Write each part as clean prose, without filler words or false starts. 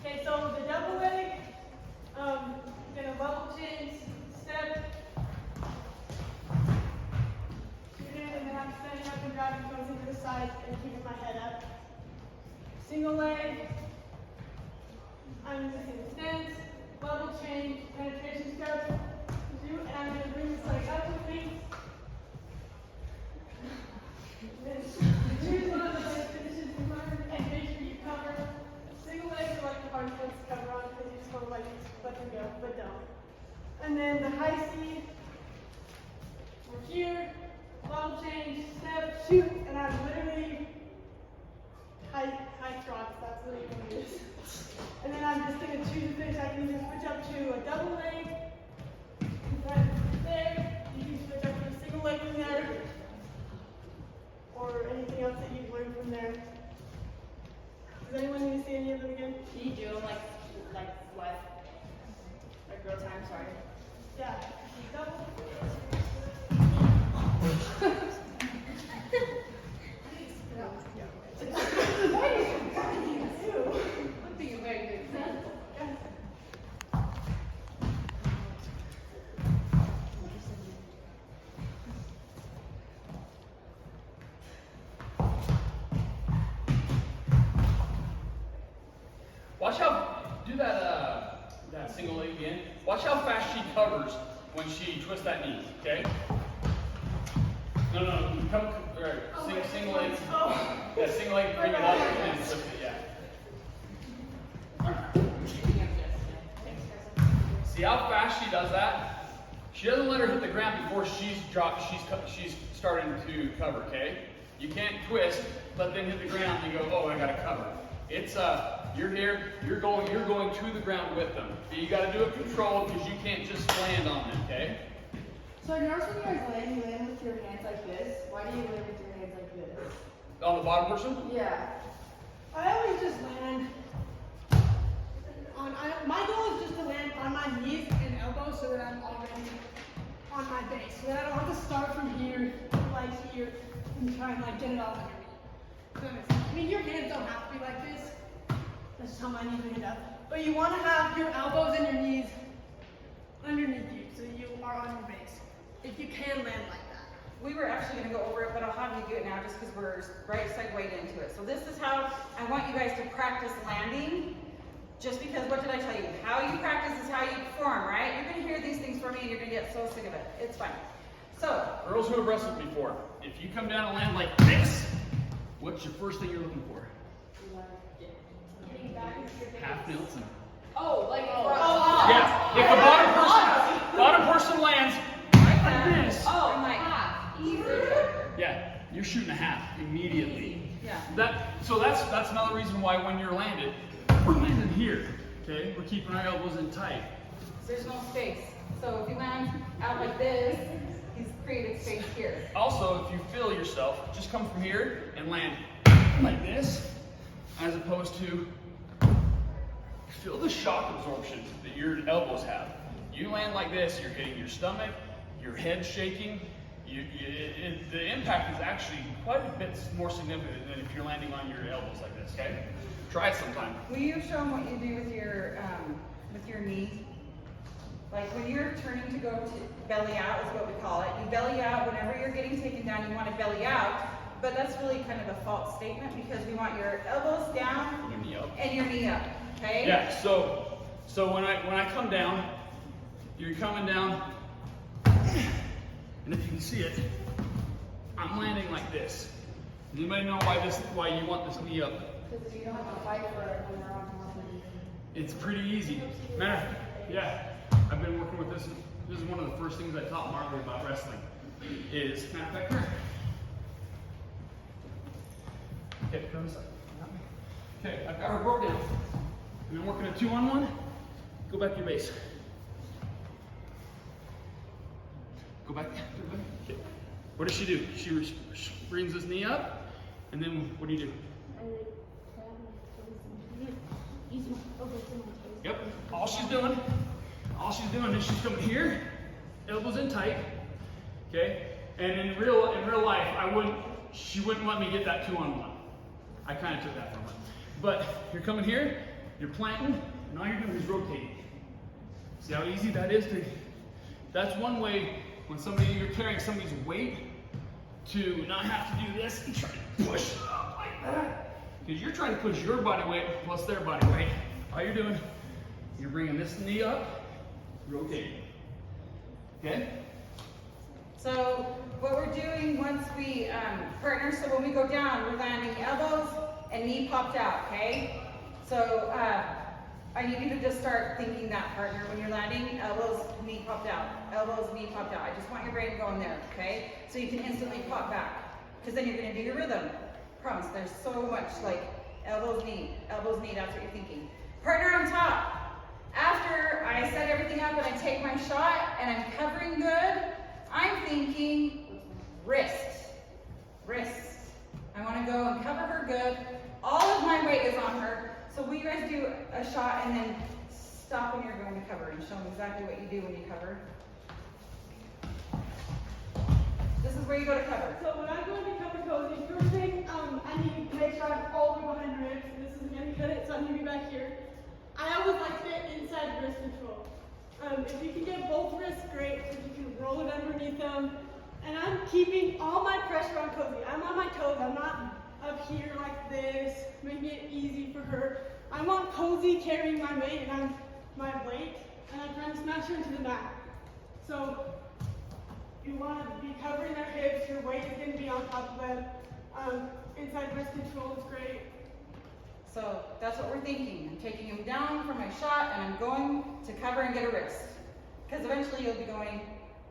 Okay, so the double leg, gonna bubble change, step. And then I'm standing up and grabbing something to the side and keeping my head up. Single leg, I'm using the stance, bubble change, penetration step, and I'm going to bring this leg up with me. Then choose one of the best positions you learn and make sure you cover. Single legs are like the hard ones to cover on because you just want to like let them go, but don't. And then the high C, we're here, bubble change, step, shoot, and I'm literally high trots, that's what it is. And then I'm just going to choose a finish. I can either switch up to a double leg, there. You can switch up to a single leg from there, or anything else that you've learned from there. Does anyone need to see any of them again? Can you do them like what? Like real time, sorry. Yeah. Double. Watch how, do that single leg again. Watch how fast she covers when she twists that knee, okay? No, come, right, single leg. Yeah, single leg, bring it up and then twist it, yeah. See how fast she does that? She doesn't let her hit the ground before she's starting to cover, okay? You can't twist, let them hit the ground and go, oh, I gotta cover. It's you're here, you're going to the ground with them. But you gotta do it controlled because you can't just land on them, okay? So I noticed when you guys land, you land with your hands like this. Why do you land with your hands like this? On the bottom person? Yeah. I always just land on, my goal is just to land on my knees and elbows so that I'm already on my base. So that I don't have to start from here, like here, and try and like get it all under me. Does that make sense? I mean, your hands don't have to be like this. That's how my knees end up. But you want to have your elbows and your knees underneath you so you are on your base. If you can land like that. We were actually going to go over it, but I'll have you do it now just because we're right segued into it. So this is how I want you guys to practice landing. Just because, what did I tell you? How you practice is how you perform, right? You're going to hear these things from me and you're going to get so sick of it. It's fine. So, Girls who have wrestled before, if you come down and land like this, what's your first thing you're looking for? Half Nelson. oh, like, Yeah, if the bottom person lands like this, oh, I'm like, easy. yeah, you're shooting a half immediately. Yeah. So that's another reason why when you're landed, we're landing here, okay? We're keeping our elbows in tight. There's no space. So if you land out like this, he's created space here. Also, if you feel yourself, just come from here and land like this, as opposed to feel the shock absorption that your elbows have. You land like this, you're hitting your stomach, your head's shaking. The impact is actually quite a bit more significant than if you're landing on your elbows like this, okay? Try it sometime. Will you show them what you do with your knee? Like when you're turning to go to belly out is what we call it. You belly out whenever you're getting taken down, you want to belly out. But that's really kind of a false statement because we want your elbows down Your knee up. and your knee up. Okay? Yeah, so when I come down, you're coming down, and if you can see it, I'm landing like this. Anybody know why you want this knee up? Because if you don't have to fight for it when you're on top of it. It's pretty easy. Yeah, I've been working with this. This is one of the first things I taught Marley about wrestling. Is matter of fact, okay, come this side. Okay, I've got her broke down. We've been working a 2-on-1. Go back to your base. Go back. Okay. What does she do? She brings his knee up, and then what do you do? Yep. All she's doing is she's coming here, elbows in tight. Okay. And in real life, she wouldn't let me get that 2-on-1. I kind of took that from her. But you're coming here, You're planting, and all you're doing is rotating. See how easy that is to, that's one way when you're carrying somebody's weight to not have to do this and try to push it up like that. Because you're trying to push your body weight plus their body weight. All you're doing, you're bringing this knee up, rotating. Okay? So what we're doing once we partner, so when we go down, we're landing elbows and knee popped out, okay? So I need you to just start thinking that, partner, when you're landing, elbows, knee popped out, elbows, knee popped out. I just want your brain going there, okay? So you can instantly pop back, because then you're gonna do your rhythm. Promise, there's so much like elbows, knee, that's what you're thinking. Partner on top. After I set everything up and I take my shot and I'm covering good, I'm thinking wrist. I want to go and cover her good. All of my weight is on her. So will you guys do a shot and then stop when you're going to cover and show them exactly what you do when you cover? This is where you go to cover. So when I'm going to cover cozy, first thing, I need to make sure I'm all the way behind the ribs. This is going to cut it, so I'm going to be back here. I always like to get inside wrist control. If you can get both wrists, great. If you can roll it underneath them. And I'm keeping all my pressure on Cozy. I'm on my toes. I'm not up here like this, making it easy for her. I want Cozy carrying my weight, and I'm trying to smash her into the mat. So you want to be covering their hips. Your weight is going to be on top of them. Inside wrist control is great. So that's what we're thinking. I'm taking him down for my shot and I'm going to cover and get a wrist. Because eventually you'll be going,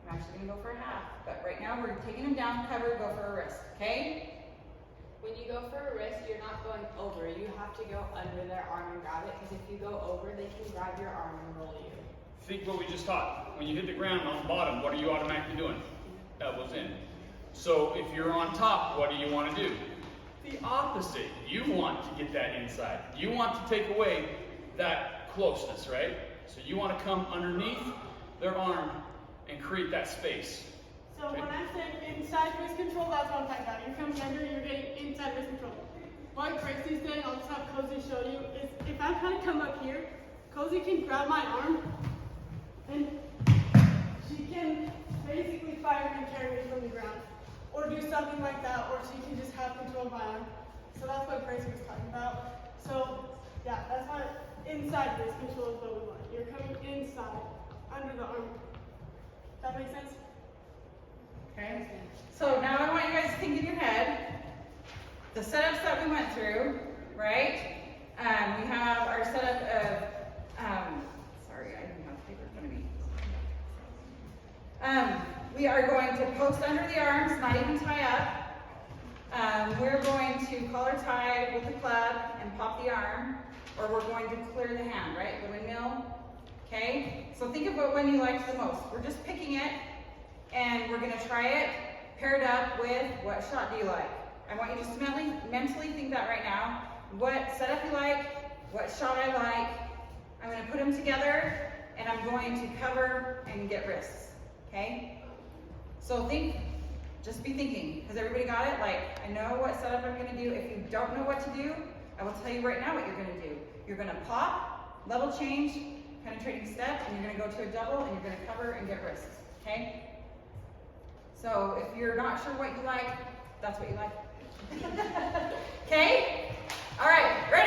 I'm actually going to go for a half. But right now we're taking him down, cover, go for a wrist. Okay? When you go for a wrist, you're not going over. You have to go under their arm and grab it, because if you go over, they can grab your arm and roll you. Think what we just taught. When you hit the ground on the bottom, what are you automatically doing? Elbows in. So if you're on top, what do you want to do? The opposite. You want to get that inside. You want to take away that closeness, right? So you want to come underneath their arm and create that space. So when I'm saying inside wrist control, that's what I'm talking about. You're coming under, you're getting inside wrist control. What Gracie's doing, I'll just have Cozy show you, is if I kind of come up here, Cozy can grab my arm, and she can basically fire and carry me from the ground. Or do something like that, or she can just have control of my arm. So that's what Gracie was talking about. So yeah, that's what inside wrist control is what we want. You're coming inside, under the arm. That makes sense? Okay. So now I want you guys to think in your head the setups that we went through, right? We have our setup of, sorry, I didn't have paper in front of me. We are going to post under the arms, not even tie up. We're going to collar tie with the club and pop the arm, or we're going to clear the hand, right? The windmill. Okay? So think about when you liked the most. We're just picking it, and we're going to try it paired up with what shot do you like. I want you just to mentally think that right now. What setup you like, what shot I like. I'm going to put them together, and I'm going to cover and get wrists. Okay? So just be thinking. Has everybody got it? Like, I know what setup I'm going to do. If you don't know what to do, I will tell you right now what you're going to do. You're going to pop, level change, penetrating step, and you're going to go to a double, and you're going to cover and get wrists. Okay? So if you're not sure what you like, that's what you like. Okay? All right, ready?